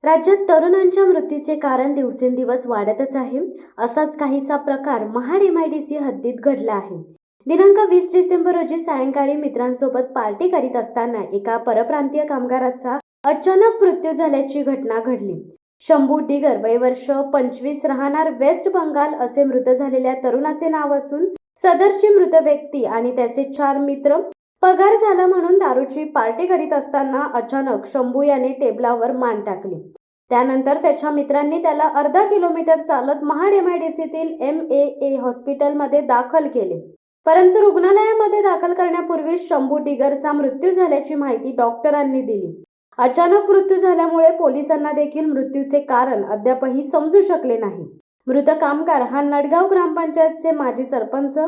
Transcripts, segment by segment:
राज्यात तरुणांच्या मृत्यूचे कारण दिवसेंदिवस वाढतच आहे. असाच काहीसा प्रकार महाड MIDC हद्दीत घडला आहे. दिनांक 20 डिसेंबर रोजी सायंकाळी मित्रांसोबत पार्टी करीत असताना एका परप्रांतीय कामगाराचा अचानक मृत्यू झाल्याची घटना घडली. शंभू डिगर, वय वर्ष 25, राहणार वेस्ट बंगाल असे मृत झालेल्या तरुणाचे नाव असून सदरची मृत व्यक्ती आणि त्याचे 4 मित्र पगार झाला म्हणून दारूची पार्टी करीत असताना अचानक शंभू याने टेबलावर मान टाकली. त्यानंतर त्याच्या मित्रांनी त्याला अर्धा किलोमीटर चालत महाड MIDCतील MAA हॉस्पिटलमध्ये दाखल केले. परंतु रुग्णालयामध्ये दाखल करण्यापूर्वी शंभू डिगरचा मृत्यू झाल्याची माहिती डॉक्टरांनी दिली. अचानक मृत्यू झाल्यामुळे पोलिसांना देखील मृत्यूचे कारण अद्यापही समजू शकले नाही. मृत कामगार हा नडगाव ग्रामपंचायतचे माजी सरपंच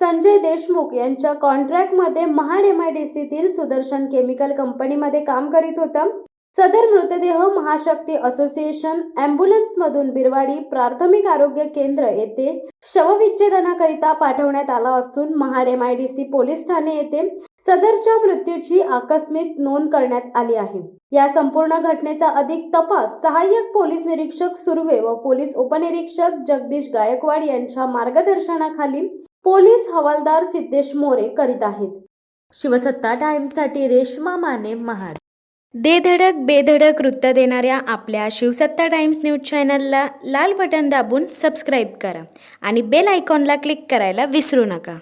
संजय देशमुख यांच्या कॉन्ट्रॅक्टमध्ये महाड MIDCतील सुदर्शन केमिकल कंपनीमध्ये काम करीत होता. सदर मृतदेह महाशक्ती असोसिएशन ॲम्ब्युलन्समधून बिरवाडी प्राथमिक आरोग्य केंद्र येथे शवविच्छेदनाकरिता पाठवण्यात आला असून महाड MIDC पोलीस ठाणे येथे सदरच्या मृत्यूची आकस्मिक नोंद करण्यात आली आहे. या संपूर्ण घटनेचा अधिक तपास सहाय्यक पोलीस निरीक्षक सुर्वे व पोलीस उपनिरीक्षक जगदीश गायकवाड यांच्या मार्गदर्शनाखाली पोलीस हवालदार सिद्धेश मोरे करीत आहेत. शिवसत्ता टाइम्ससाठी रेश्मा माने, महाड. दे धडक बेधडक वृत्त देणाऱ्या आपल्या शिवसत्ता टाइम्स न्यूज चॅनलला लाल बटन दाबून सबस्क्राईब करा आणि बेल आयकॉनला क्लिक करायला विसरू नका.